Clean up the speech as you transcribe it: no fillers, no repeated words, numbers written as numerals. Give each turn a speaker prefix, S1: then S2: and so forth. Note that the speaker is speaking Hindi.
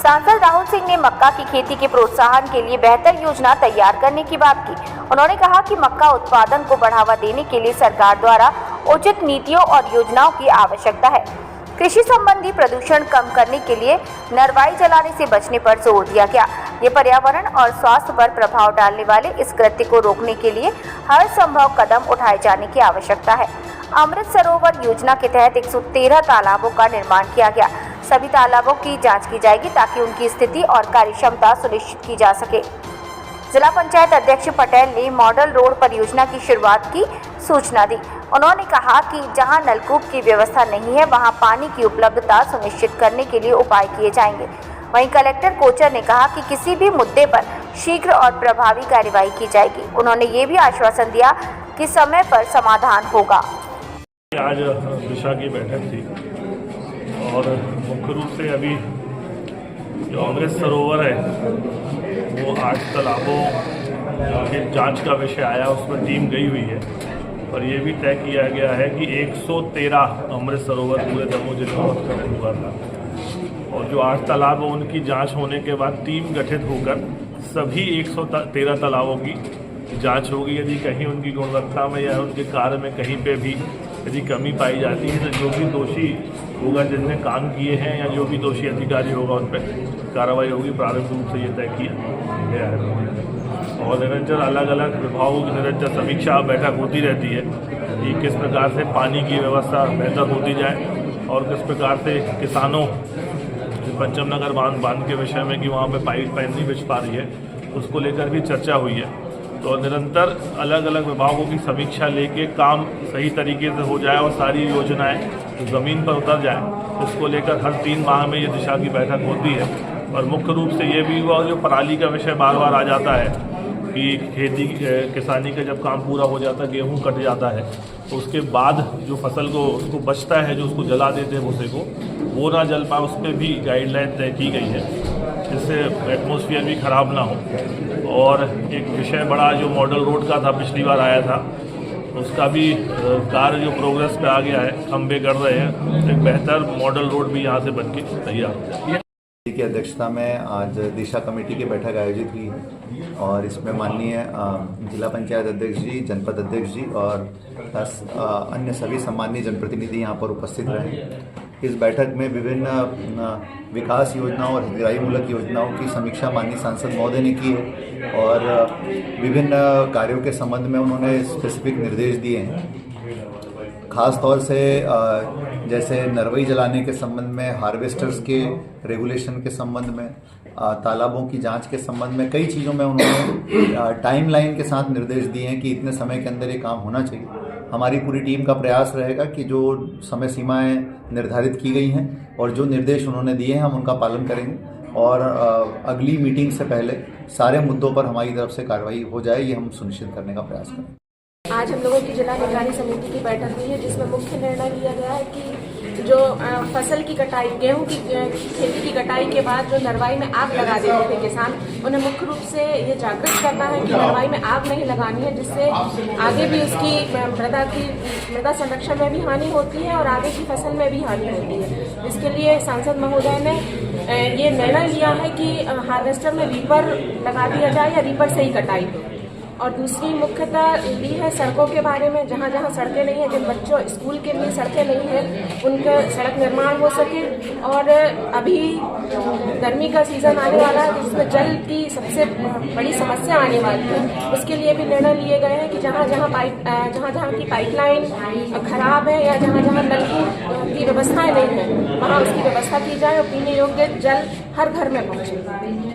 S1: सांसद राहुल सिंह ने मक्का की खेती के प्रोत्साहन के लिए बेहतर योजना तैयार करने की बात की। उन्होंने कहा कि मक्का उत्पादन को बढ़ावा देने के लिए सरकार द्वारा उचित नीतियों और योजनाओं की आवश्यकता है। कृषि संबंधी प्रदूषण कम करने के लिए नरवाई जलाने से बचने पर जोर दिया गया। ये पर्यावरण और स्वास्थ्य पर प्रभाव डालने वाले इस कृत्य को रोकने के लिए हर संभव कदम उठाए जाने की आवश्यकता है। अमृत सरोवर योजना के तहत 113 तालाबों का निर्माण किया गया। सभी तालाबों की जांच की जाएगी ताकि उनकी स्थिति और कार्यक्षमता सुनिश्चित की जा सके। जिला पंचायत अध्यक्ष पटेल ने मॉडल रोड परियोजना की शुरुआत की सूचना दी। उन्होंने कहा कि जहां नलकूप की व्यवस्था नहीं है वहां पानी की उपलब्धता सुनिश्चित करने के लिए उपाय किए जाएंगे। वहीं कलेक्टर कोचर ने कहा कि किसी भी मुद्दे पर शीघ्र और प्रभावी कार्रवाई की जाएगी। उन्होंने ये भी आश्वासन दिया कि समय पर समाधान होगा।
S2: आज दिशा की बैठक थी और मुख्य रूप से अभी जो अमृत सरोवर है वो 8 तालाबों के जांच का विषय आया, उसमें टीम गई हुई है और ये भी तय किया गया है कि 113 अमृत सरोवर पूरे दमोह जिले में उत्खनन हुआ था और जो 8 तालाब हैं उनकी जांच होने के बाद टीम गठित होकर सभी 113 तालाबों की जांच होगी। यदि कहीं उनकी गुणवत्ता में या उनके कार्य में कहीं पे भी यदि कमी पाई जाती है तो जो भी दोषी होगा, जिनने काम किए हैं या जो भी दोषी अधिकारी होगा उन पर कार्रवाई होगी। प्रारंभिक रूप से ये तय किया गया है और निरंतर अलग अलग विभागों की निरंतर समीक्षा बैठक होती रहती है कि किस प्रकार से पानी की व्यवस्था बेहतर होती जाए और किस प्रकार से किसानों पंचम नगर बांध के विषय में कि वहाँ पे पाइपलाइन नहीं बिछ पा रही है, उसको लेकर भी चर्चा हुई है। तो निरंतर अलग अलग विभागों की समीक्षा लेके काम सही तरीके से हो जाए और सारी योजनाएं ज़मीन पर उतर जाए, इसको लेकर हर 3 माह में ये दिशा की बैठक होती है। और मुख्य रूप से ये भी हुआ जो पराली का विषय बार बार आ जाता है कि खेती किसानी का जब काम पूरा हो जाता है, गेहूँ कट जाता है तो उसके बाद जो फसल को उसको बचता है, जो उसको जला देते हैं भूसे को, वो ना जल पाए, उस पर भी गाइडलाइन तय की गई है जिससे एटमॉस्फेयर भी ख़राब ना हो। और एक विषय बड़ा जो मॉडल रोड का था, पिछली बार आया था, उसका भी कार्य जो प्रोग्रेस पे आ गया है, खंबे कर रहे हैं, एक बेहतर मॉडल रोड भी यहाँ से बन के तैयार हो जाए।
S3: की अध्यक्षता में आज दिशा कमेटी की बैठक आयोजित हुई और इसमें माननीय जिला पंचायत अध्यक्ष जी, जनपद अध्यक्ष जी और अन्य सभी सम्मानीय जनप्रतिनिधि यहाँ पर उपस्थित रहे। इस बैठक में विभिन्न विकास योजनाओं और हितग्राहीमूलक योजनाओं की समीक्षा माननीय सांसद महोदय ने की है और विभिन्न कार्यों के संबंध में उन्होंने स्पेसिफिक निर्देश दिए हैं। खास तौर से जैसे नरवई जलाने के संबंध में, हार्वेस्टर्स के रेगुलेशन के संबंध में, तालाबों की जांच के संबंध में, कई चीज़ों में उन्होंने टाइमलाइन के साथ निर्देश दिए हैं कि इतने समय के अंदर ये काम होना चाहिए। हमारी पूरी टीम का प्रयास रहेगा कि जो समय सीमाएं निर्धारित की गई हैं और जो निर्देश उन्होंने दिए हैं हम उनका पालन करेंगे और अगली मीटिंग से पहले सारे मुद्दों पर हमारी तरफ से कार्रवाई हो जाए, ये हम सुनिश्चित करने का प्रयास करें।
S4: आज हम लोगों की जिला निगरानी समिति की बैठक हुई है जिसमें मुख्य निर्णय लिया गया है कि जो फसल की कटाई, गेहूं की खेती की कटाई के बाद जो नरवाई में आग लगा देते थे किसान, उन्हें मुख्य रूप से ये जागृत करना है कि नरवाई में आग नहीं लगानी है, जिससे आगे भी उसकी मृदा संरक्षण में भी हानि होती है और आगे की फसल में भी हानि होती है। इसके लिए सांसद महोदय ने ये निर्णय लिया है कि हार्वेस्टर में रीपर लगा दिया जाए या रीपर से ही कटाई हो। और दूसरी मुख्यतः ली है सड़कों के बारे में, जहाँ जहाँ सड़कें नहीं हैं, जिन बच्चों स्कूल के लिए सड़कें नहीं हैं, उनका सड़क निर्माण हो सके। और अभी गर्मी का सीज़न आने वाला है जिसमें जल की सबसे बड़ी समस्या आने वाली है, उसके लिए भी निर्णय लिए गए हैं कि जहाँ जहाँ की पाइपलाइन खराब है या जहाँ जहाँ नलकूप की व्यवस्थाएं नहीं है वहाँ उसकी व्यवस्था की जाए और पीने योग्य जल हर घर में पहुँचे।